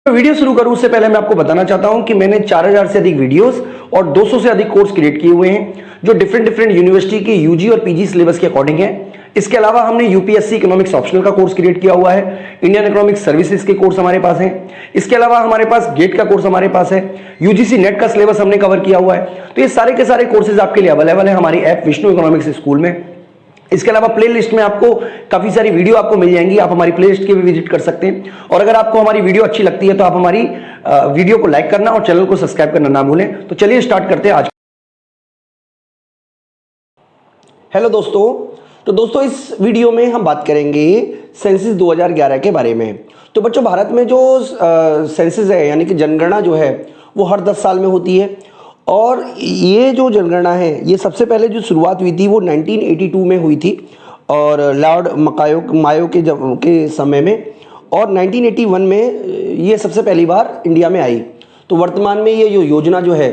Video शुरू करूं उससे पहले मैं आपको बताना चाहता हूं कि मैंने 4000 से अधिक वीडियोस और 200 से अधिक कोर्स क्रिएट किए हुए हैं जो डिफरेंट यूनिवर्सिटी के यूजी और पीजी सिलेबस के अकॉर्डिंग है। इसके अलावा हमने यूपीएससी इकोनॉमिक्स ऑप्शनल का कोर्स क्रिएट किया हुआ है, इंडियन इकोनॉमिक्स सर्विसेज के कोर्स हमारे पास हैं। इसके अलावा हमारे पास गेट का कोर्स हमारे पास है, यूजीसी नेट का सिलेबस हमने कवर किया हुआ है। तो ये सारे के सारे कोर्सेज आपके लिए अवेलेबल है हमारी ऐप विष्णु इकोनॉमिक्स स्कूल में। इसके अलावा प्लेलिस्ट में आपको काफी सारी वीडियो आपको मिल जाएंगी, आप हमारी प्लेलिस्ट के भी विजिट कर सकते हैं। और अगर आपको हमारी वीडियो अच्छी लगती है तो आप हमारी वीडियो को लाइक करना और चैनल को सब्सक्राइब करना ना भूलें। तो चलिए स्टार्ट करते हैं आज। हेलो दोस्तों, तो दोस्तों इस वीडियो में हम बात करेंगे सेंसस 2011 के बारे में। तो बच्चों, भारत में जो सेंसस है यानी कि जनगणना जो है वो हर 10 साल में होती है। और ये जो जनगणना है ये सबसे पहले जो शुरुआत हुई थी वो 1982 में हुई थी और लॉर्ड मायो के समय में, और 1981 में ये सबसे पहली बार इंडिया में आई। तो वर्तमान में ये जो योजना जो है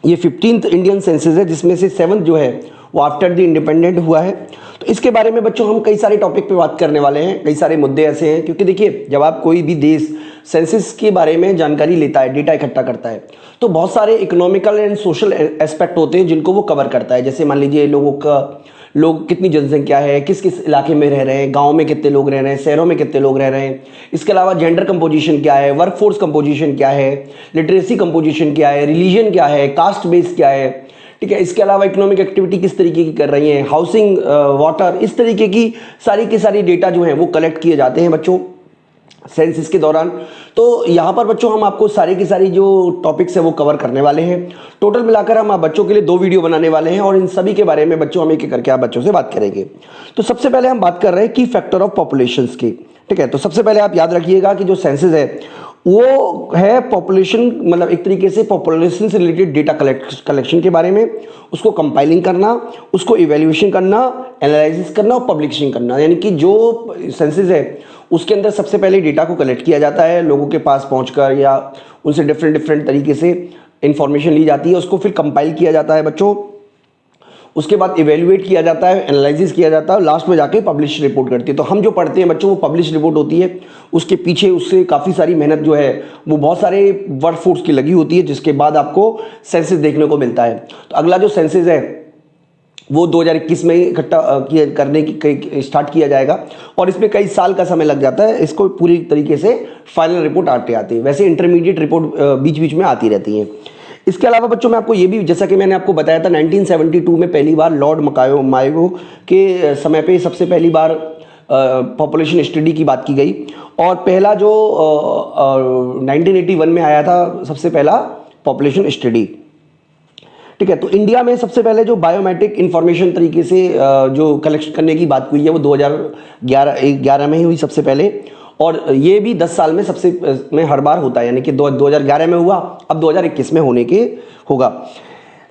ये 15th इंडियन सेंसस है, जिसमें से 7th जो है वो आफ्टर द इंडिपेंडेंट हुआ है। तो इसके बारे में बच्चों हम कई सारे टॉपिक पे बात करने वाले हैं, कई सारे मुद्दे ऐसे हैं, क्योंकि देखिए जब आप कोई भी देश सेंसस के बारे में जानकारी लेता है, डेटा इकट्ठा करता है, तो बहुत सारे इकोनॉमिकल एंड सोशल एस्पेक्ट होते हैं जिनको वो कवर करता है। जैसे मान लीजिए लोग कितनी जनसंख्या है, किस किस इलाके में रह रहे हैं, गांव में कितने लोग रह रहे हैं, शहरों में कितने लोग रह रहे हैं। इसके अलावा जेंडर कंपोजिशन क्या है, वर्कफोर्स कंपोजिशन क्या है, लिटरेसी कंपोजिशन क्या है, रिलीजन क्या है, कास्ट बेस क्या है, ठीक है। इसके अलावा इकोनॉमिक एक्टिविटी किस तरीके की कर रही है, हाउसिंग, वाटर, इस तरीके की सारी डेटा जो है वो कलेक्ट किए जाते हैं बच्चों सेंसस के दौरान। तो यहाँ पर बच्चों हम आपको सारी की सारी जो टॉपिक्स है वो कवर करने वाले हैं। टोटल मिलाकर हम आप बच्चों के लिए 2 वीडियो बनाने वाले हैं और इन सभी के बारे में बच्चों हम एक एक करके आप बच्चों से बात करेंगे। तो सबसे पहले हम बात कर रहे हैं की फैक्टर ऑफ पॉपुलेशंस की, ठीक है। तो सबसे पहले आप याद रखिएगा कि जो सेंसस है वो है पॉपुलेशन, मतलब एक तरीके से पॉपुलेशन से रिलेटेड डेटा कलेक्शन के बारे में, उसको कंपाइलिंग करना, उसको इवैल्यूएशन करना, एनालिसिस करना और पब्लिशिंग करना। यानी कि जो सेंसस है उसके अंदर सबसे पहले डेटा को कलेक्ट किया जाता है लोगों के पास पहुंचकर, या उनसे डिफरेंट तरीके से इंफॉर्मेशन ली जाती है, उसको फिर कंपाइल किया जाता है बच्चों, उसके बाद इवेल्युएट किया जाता है, एनालिसिस किया जाता है, लास्ट में जाके पब्लिश रिपोर्ट करती है। तो हम जो पढ़ते हैं बच्चों वो पब्लिश रिपोर्ट होती है, उसके पीछे उससे काफ़ी सारी मेहनत जो है वो बहुत सारे वर्कफोर्स की लगी होती है, जिसके बाद आपको सेंसस देखने को मिलता है। तो अगला जो सेंसस है वो 2021 में इकट्ठा करने की स्टार्ट किया जाएगा और इसमें कई साल का समय लग जाता है इसको पूरी तरीके से फाइनल रिपोर्ट आती है। वैसे इंटरमीडिएट रिपोर्ट बीच बीच में आती रहती है। इसके अलावा बच्चों मैं आपको ये भी, जैसा कि मैंने आपको बताया था, 1972 में पहली बार लॉर्ड मायो के समय पे सबसे पहली बार पॉपुलेशन स्टडी की बात की गई और पहला जो 1981 में आया था सबसे पहला पॉपुलेशन स्टडी, ठीक है। तो इंडिया में सबसे पहले जो बायोमेट्रिक इंफॉर्मेशन तरीके से जो कलेक्ट करने की बात हुई है वो 2011 में ही हुई सबसे पहले, और ये भी 10 साल में में हर बार होता है, यानी कि 2011 में हुआ, अब 2021 में होने के होगा।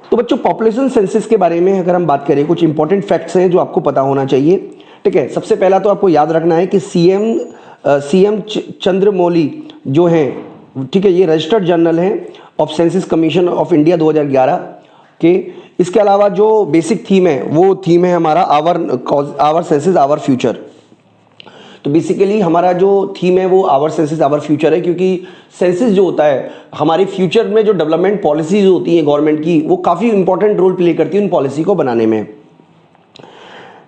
तो बच्चों पॉपुलेशन सेंसस के बारे में अगर हम बात करें, कुछ इंपॉर्टेंट फैक्ट्स हैं जो आपको पता होना चाहिए, ठीक है। सबसे पहला तो आपको याद रखना है कि सीएम चंद्रमौली जो हैं, ठीक है, ये रजिस्टर्ड जर्नल हैं of census commission of India 2011 के। इसके अलावा जो बेसिक थीम है वो थीम है हमारा आवर सेंसस आवर फ्यूचर। तो बेसिकली हमारा जो थीम है वो आवर सेंसस आवर फ्यूचर है, क्योंकि सेंसस जो होता है हमारी फ्यूचर में जो डेवलपमेंट पॉलिसीज होती हैं गवर्नमेंट की, वो काफ़ी इंपॉर्टेंट रोल प्ले करती है उन पॉलिसी को बनाने में।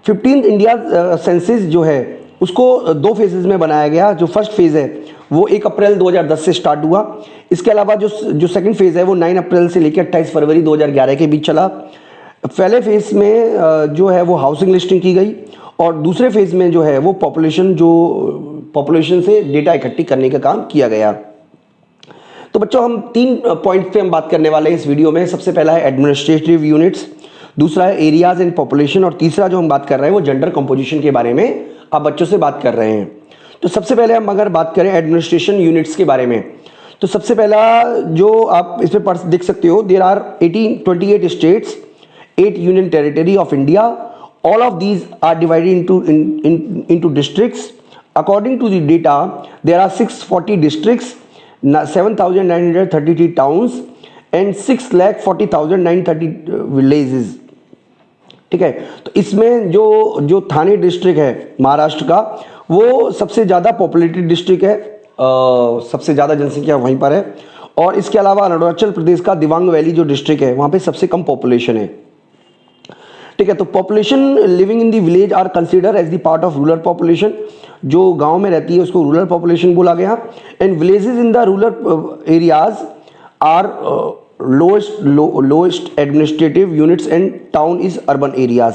15th इंडिया सेंसस जो है उसको 2 फेजेज में बनाया गया। जो फर्स्ट फेज है वो 1 अप्रैल 2010 से स्टार्ट हुआ। इसके अलावा जो सेकंड फेज है वो 9 अप्रैल से लेकर 28 फरवरी 2011 के बीच चला। पहले फेज में जो है वो हाउसिंग लिस्टिंग की गई और दूसरे फेज में जो है वो पॉपुलेशन से डेटा इकट्ठी करने का काम किया गया। तो बच्चों हम 3 पॉइंट पे हम बात करने वाले हैं इस वीडियो में। सबसे पहला है एडमिनिस्ट्रेटिव यूनिट्स, दूसरा है एरियाज एंड पॉपुलेशन, और तीसरा जो हम बात कर रहे हैं वो जेंडर कंपोजिशन के बारे में आप बच्चों से बात कर रहे हैं। तो सबसे पहले हम अगर बात करें एडमिनिस्ट्रेशन यूनिट्स के बारे में, तो सबसे पहला जो आप इसमें देख सकते हो, there are 28 states, 8 union territory of India. All of these are divided into districts. According to the data, there are 640 districts, 7,933 towns, and 6,40,930 villages. ठीक है। तो इसमें जो थाने डिस्ट्रिक्ट है महाराष्ट्र का, वो सबसे ज़्यादा पॉपुलेटेड डिस्ट्रिक्ट है सबसे ज़्यादा जनसंख्या वहीं पर है। और इसके अलावा अरुणाचल प्रदेश का दिबांग वैली जो डिस्ट्रिक्ट है वहाँ पे सबसे कम पॉपुलेशन है। ठीक है, तो population living in the village are consider as the part of rural population. जो गांव में रहती है उसको रूरल पॉपुलेशन बोला गया। And villages in the rural areas are lowest administrative units and town is urban areas.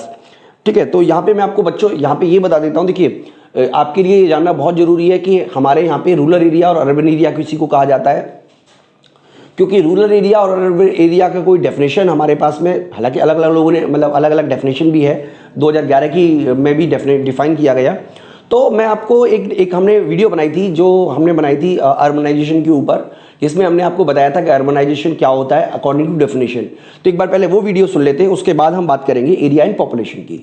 ठीक है, तो यहाँ पे मैं आपको बच्चों यहाँ पे ये बता देता हूँ। देखिए, आपके लिए ये जानना बहुत ज़रूरी है कि हमारे यहाँ पे रूरल एरिया और अर्बन एरिया किसी को कहा जाता है, क्योंकि रूरल एरिया और अर्बन एरिया का कोई डेफिनेशन हमारे पास में, हालांकि अलग अलग लोगों ने मतलब अलग अलग डेफिनेशन भी है, 2011 की में भी डिफाइन किया गया। तो मैं आपको एक हमने वीडियो बनाई थी, जो हमने बनाई थी अर्बनाइजेशन के ऊपर, जिसमें हमने आपको बताया था कि अर्बनाइजेशन क्या होता है अकॉर्डिंग टू डेफिनेशन। तो एक बार पहले वो वीडियो सुन लेते हैं, उसके बाद हम बात करेंगे एरिया एंड पॉपुलेशन की।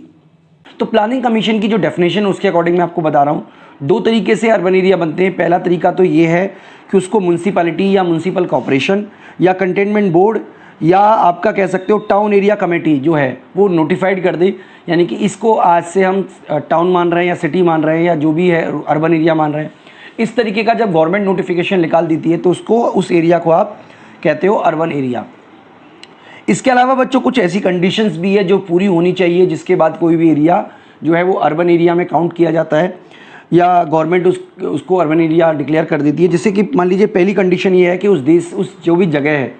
तो प्लानिंग कमीशन की जो डेफिनेशन है उसके अकॉर्डिंग मैं आपको बता रहा हूँ। दो तरीके से अर्बन एरिया बनते हैं। पहला तरीका तो ये है कि उसको म्यूनसिपैलिटी या म्यूनसिपल कॉर्पोरेशन या कंटेनमेंट बोर्ड या आपका कह सकते हो टाउन एरिया कमेटी जो है वो नोटिफाइड कर दे, यानी कि इसको आज से हम टाउन मान रहे हैं या सिटी मान रहे हैं या जो भी है अर्बन एरिया मान रहे हैं। इस तरीके का जब गवर्नमेंट नोटिफिकेशन निकाल देती है तो उसको, उस एरिया को आप कहते हो अर्बन एरिया। इसके अलावा बच्चों कुछ ऐसी कंडीशंस भी है जो पूरी होनी चाहिए, जिसके बाद कोई भी एरिया जो है वो अर्बन एरिया में काउंट किया जाता है या गवर्नमेंट उसको अर्बन एरिया डिक्लेयर कर देती है। जैसे कि मान लीजिए पहली कंडीशन ये है कि उस जो भी जगह है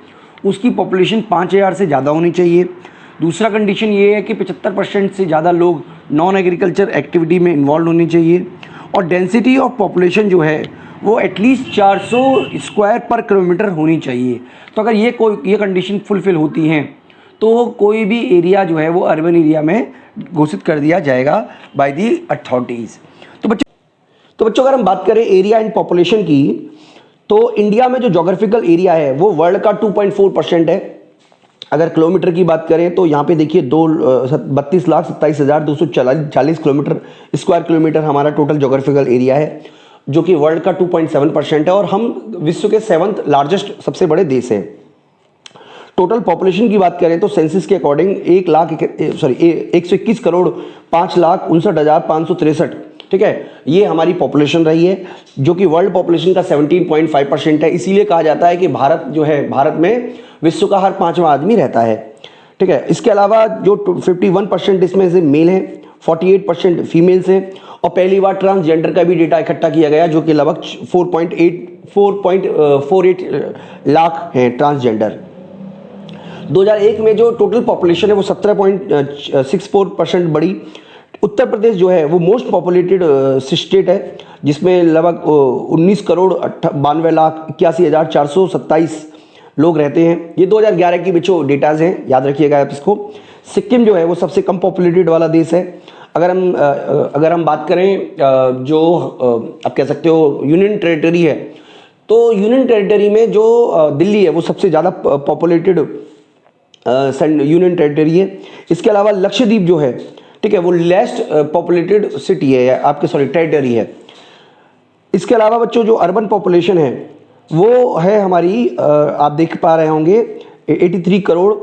उसकी पॉपुलेशन 5000 से ज़्यादा होनी चाहिए। दूसरा कंडीशन ये है कि 75% से ज़्यादा लोग नॉन एग्रीकल्चर एक्टिविटी में इन्वॉल्व होने चाहिए। और डेंसिटी ऑफ पॉपुलेशन जो है वो एटलीस्ट 400 स्क्वायर पर किलोमीटर होनी चाहिए। तो अगर ये कंडीशन फुलफिल होती हैं तो कोई भी एरिया जो है वो अर्बन एरिया में घोषित कर दिया जाएगा बाय दी अथॉरिटीज़। तो बच्चों अगर हम बात करें एरिया एंड पॉपुलेशन की, तो इंडिया में जो जोग्राफिकल एरिया है वो वर्ल्ड का 2.4% है। अगर किलोमीटर की बात करें तो यहाँ पे देखिए 32,27,240 किलोमीटर स्क्वायर किलोमीटर हमारा टोटल जोग्राफिकल एरिया है, जो कि वर्ल्ड का 2.7% है। और हम विश्व के 7th लार्जेस्ट सबसे बड़े देश हैं। टोटल पॉपुलेशन की बात करें तो सेंसस के अकॉर्डिंग 121 करोड़ 5,59,563, ठीक है, ये हमारी पॉपुलेशन रही है, जो कि वर्ल्ड पॉपुलेशन का 17.5% है। इसीलिए कहा जाता है कि भारत जो है, भारत में विश्व का हर 5वां आदमी रहता है। ठीक है, इसके अलावा जो 51% इसमें से मेल हैं, 48% फीमेल्स हैं। और पहली बार ट्रांसजेंडर का भी डेटा इकट्ठा किया गया, जो कि लगभग 4.48 लाख हैं ट्रांसजेंडर। 2001 में जो टोटल पॉपुलेशन है वो 17.64% बढ़ी। उत्तर प्रदेश जो है वो मोस्ट पॉपुलेटेड स्टेट है, जिसमें लगभग 19 करोड़ 92,81,427 लोग रहते हैं। ये 2011 की बच्चों डेटाज हैं, याद रखिएगा आप इसको। सिक्किम जो है वो सबसे कम पॉपुलेटेड वाला देश है। अगर हम बात करें जो आप कह सकते हो यूनियन टेरिटरी है, तो यूनियन टेरिटरी में जो दिल्ली है वो सबसे ज़्यादा पॉपुलेटेड यूनियन टेरिटरी है। इसके अलावा लक्षद्वीप जो है, ठीक है, वो लेस्ट पॉपुलेटेड सिटी है, आपके टेरिटरी है। इसके अलावा बच्चों जो अर्बन पॉपुलेशन है वो है हमारी, आप देख पा रहे होंगे 83 करोड़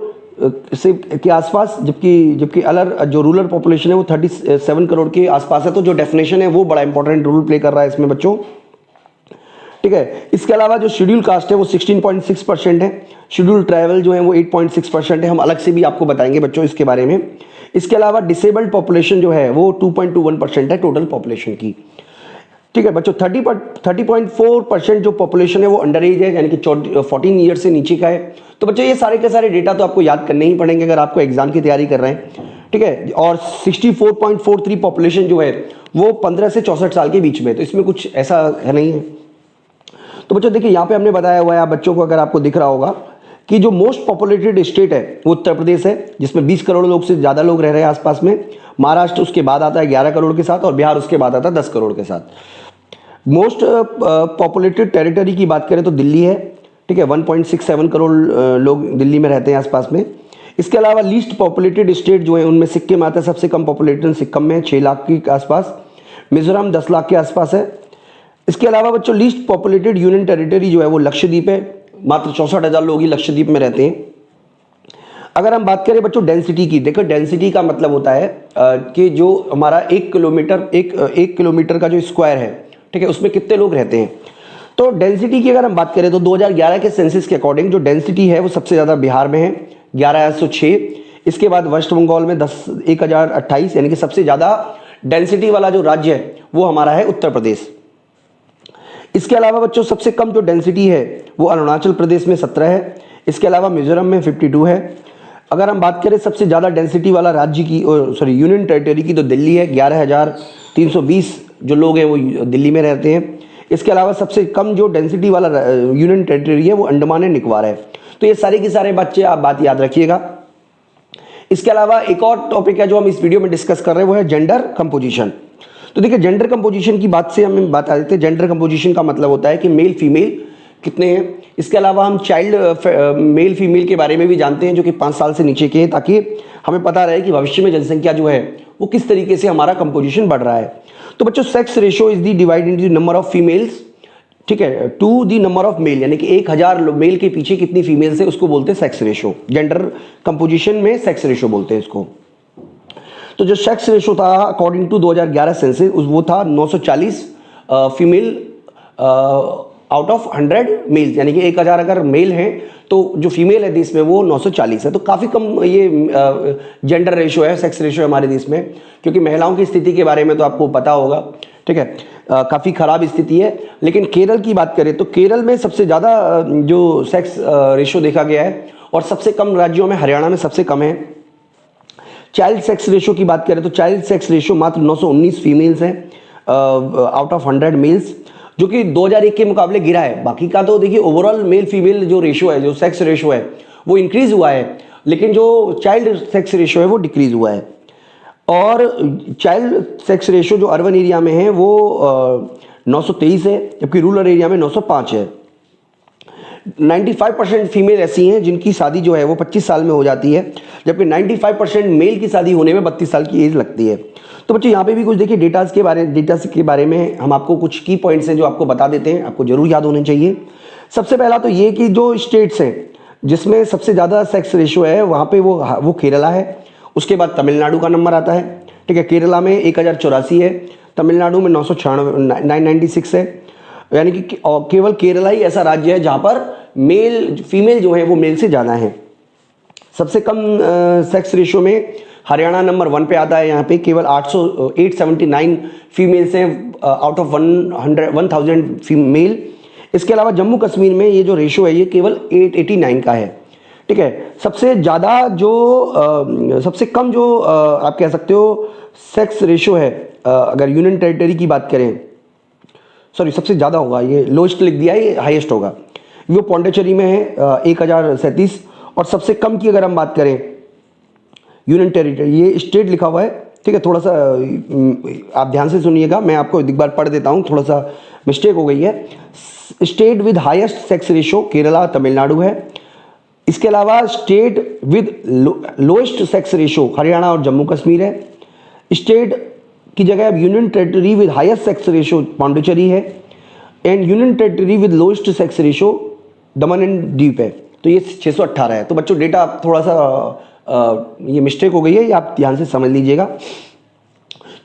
से के आसपास, जबकि अलग जो रूरल पॉपुलेशन है वो 37 करोड़ के आसपास है। तो जो डेफिनेशन है वो बड़ा इंपॉर्टेंट रोल प्ले कर रहा है इसमें बच्चों। ठीक है, इसके अलावा जो शेड्यूल कास्ट है वो 16.6% है। शेड्यूल ट्राइबल जो है वो 8.6% है। हम अलग से भी आपको बताएंगे बच्चों इसके बारे में। इसके अलावा डिसेबल्ड पॉपुलेशन जो है वो 2.21% है टोटल पॉपुलेशन की। ठीक है बच्चों, 30.4% जो पॉपुलेशन है वो अंडर एज है, यानी कि 14 ईयर से नीचे का है। तो बच्चों ये सारे के सारे डेटा तो आपको याद करने ही पड़ेंगे अगर आपको एग्जाम की तैयारी कर रहे हैं। ठीक है, और 64.43 पॉपुलेशन जो है वो 15 से 64 साल के बीच में, तो इसमें कुछ ऐसा है नहीं है। तो बच्चों देखिए यहाँ पे हमने बताया हुआ है आप बच्चों को, अगर आपको दिख रहा होगा कि जो मोस्ट पॉपुलेटेड स्टेट है वो उत्तर प्रदेश है, जिसमें 20 करोड़ लोग से ज़्यादा लोग रह रहे हैं आसपास में। महाराष्ट्र उसके बाद आता है 11 करोड़ के साथ, और बिहार उसके बाद आता है 10 करोड़ के साथ। मोस्ट पॉपुलेटेड टेरिटरी की बात करें तो दिल्ली है, ठीक है, 1.67 करोड़ लोग दिल्ली में रहते हैं आसपास में। इसके अलावा लीस्ट पॉपुलेटेड स्टेट जो है उनमें सिक्किम आता है, सबसे कम पॉपुलेटेड सिक्किम में 6 लाख के आसपास। मिजोरम 10 लाख के आसपास है। इसके अलावा बच्चों लीस्ट पॉपुलेटेड यूनियन टेरिटरी जो है वो लक्षद्वीप है, मात्र 64,000 लोग ही लक्षद्वीप में रहते हैं। अगर हम बात करें बच्चों डेंसिटी की, देखो डेंसिटी का मतलब होता है कि जो हमारा 1 किलोमीटर का जो स्क्वायर है, ठीक है, उसमें कितने लोग रहते हैं। तो डेंसिटी की अगर हम बात करें तो 2011 के सेंसस के अकॉर्डिंग जो डेंसिटी है वो सबसे ज़्यादा बिहार में है 11,106। इसके बाद वेस्ट बंगाल में 10,028, यानी कि सबसे ज़्यादा डेंसिटी वाला जो राज्य है वो हमारा है उत्तर प्रदेश। इसके अलावा बच्चों सबसे कम जो डेंसिटी है वो अरुणाचल प्रदेश में 17 है। इसके अलावा मिजोरम में 52 है। अगर हम बात करें सबसे ज़्यादा डेंसिटी वाला राज्य की, यूनियन टेरिटरी की, तो दिल्ली है 11,320 जो लोग हैं वो दिल्ली में रहते हैं। इसके अलावा सबसे कम जो डेंसिटी वाला यूनियन टेरिटरी है वो अंडमान एंड निकोबार है। तो ये सारे के सारे बच्चे आप बात याद रखिएगा। इसके अलावा एक और टॉपिक है जो हम इस वीडियो में डिस्कस कर रहे हैं वो है जेंडर कंपोजिशन। तो देखिए जेंडर कंपोजिशन की बात से हम बात आ देते हैं। जेंडर कंपोजिशन का मतलब होता है कि मेल फीमेल कितने हैं। इसके अलावा हम चाइल्ड मेल फीमेल के बारे में भी जानते हैं जो कि 5 साल से नीचे के हैं, ताकि हमें पता रहे कि भविष्य में जनसंख्या जो है वो किस तरीके से हमारा कंपोजिशन बढ़ रहा है। तो बच्चों sex ratio is the divide into number of females, ठीक है, to the number of male, यानी कि 1000 मेल के पीछे कितनी फीमेल्स है उसको बोलते हैं सेक्स रेशियो। जेंडर कंपोजिशन में सेक्स रेशियो बोलते हैं इसको। तो जो सेक्स रेशियो था अकॉर्डिंग टू 2011 सेंसस वो था 940 फीमेल आउट ऑफ 100 मेल, यानी कि 1000 अगर मेल हैं तो जो फीमेल है देश में वो 940 है। तो काफ़ी कम ये जेंडर रेशियो है, सेक्स रेशियो हमारे देश में, क्योंकि महिलाओं की स्थिति के बारे में तो आपको पता होगा, ठीक है, काफ़ी ख़राब स्थिति है। लेकिन केरल की बात करें तो केरल में सबसे ज़्यादा जो सेक्स रेशियो देखा गया है, और सबसे कम राज्यों में हरियाणा में सबसे कम है। चाइल्ड सेक्स रेशियो की बात करें तो चाइल्ड सेक्स रेशियो मात्र 919 फीमेल्स हैं आउट ऑफ 100 मेल्स, जो कि 2001 के मुकाबले गिरा है। बाकी का तो देखिए ओवरऑल मेल फीमेल जो रेशियो है, जो सेक्स रेशियो है वो इंक्रीज हुआ है, लेकिन जो चाइल्ड सेक्स रेशियो है वो डिक्रीज हुआ है। और चाइल्ड सेक्स रेशियो जो अर्बन एरिया में है वो 923 है, जबकि रूरल एरिया में 905 है। 95% फीमेल ऐसी हैं जिनकी शादी जो है वो 25 साल में हो जाती है, जबकि 95% मेल की शादी होने में 32 साल की एज लगती है। तो बच्चों यहाँ पे भी कुछ देखिए डेटा के बारे में हम आपको कुछ की पॉइंट्स हैं जो आपको बता देते हैं, आपको जरूर याद होने चाहिए। सबसे पहला तो ये कि जो स्टेट्स हैं जिसमें सबसे ज़्यादा सेक्स रेशियो है वहाँ पे वो केरला है। उसके बाद तमिलनाडु का नंबर आता है, ठीक है, केरला में 1084 है, तमिलनाडु में 996 है, यानी कि केवल केरला ही ऐसा राज्य है जहाँ पर फीमेल जो है वो मेल से ज़्यादा है। सबसे कम सेक्स रेशियो में हरियाणा नंबर 1 पे आता है, यहाँ पे केवल 879 फीमेल्स हैं आउट ऑफ 1000 फीमेल। इसके अलावा जम्मू कश्मीर में ये जो रेशियो है ये केवल 889 का है, ठीक है। सबसे ज़्यादा जो सबसे कम जो आप कह सकते हो सेक्स रेशियो है अगर यूनियन टेरिटरी की बात करें, सॉरी सबसे ज़्यादा होगा, ये लोएस्ट लिख दिया, ये हाईएस्ट होगा, वो पौंडीचेरी में है 1037। और सबसे कम की अगर हम बात करें यूनियन टेरिटरी, ये स्टेट लिखा हुआ है, ठीक है, थोड़ा सा आप ध्यान से सुनिएगा, मैं आपको एक बार पढ़ देता हूँ, थोड़ा सा मिस्टेक हो गई है। State with highest sex ratio Kerala Tamil Nadu है। इसके अलावा state with lowest sex ratio Haryana और जम्मू कश्मीर है। स्टेट की जगह अब union territory with highest sex ratio Pondicherry है, and union territory with lowest sex ratio Daman and Diu है। तो ये 618 है। तो बच्चों डेटा थोड़ा सा ये मिस्टेक हो गई है, ये आप ध्यान से समझ लीजिएगा।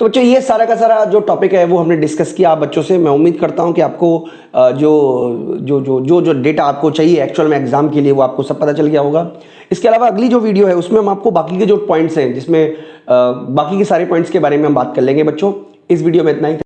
तो बच्चों ये सारा का सारा जो टॉपिक है वो हमने डिस्कस किया आप बच्चों से। मैं उम्मीद करता हूँ कि आपको जो डेटा आपको चाहिए एक्चुअल में एग्जाम के लिए वो आपको सब पता चल गया होगा। इसके अलावा अगली जो वीडियो है उसमें हम आपको बाकी के जो पॉइंट्स हैं, जिसमें बाकी के सारे पॉइंट्स के बारे में हम बात कर लेंगे बच्चों। इस वीडियो में इतना ही।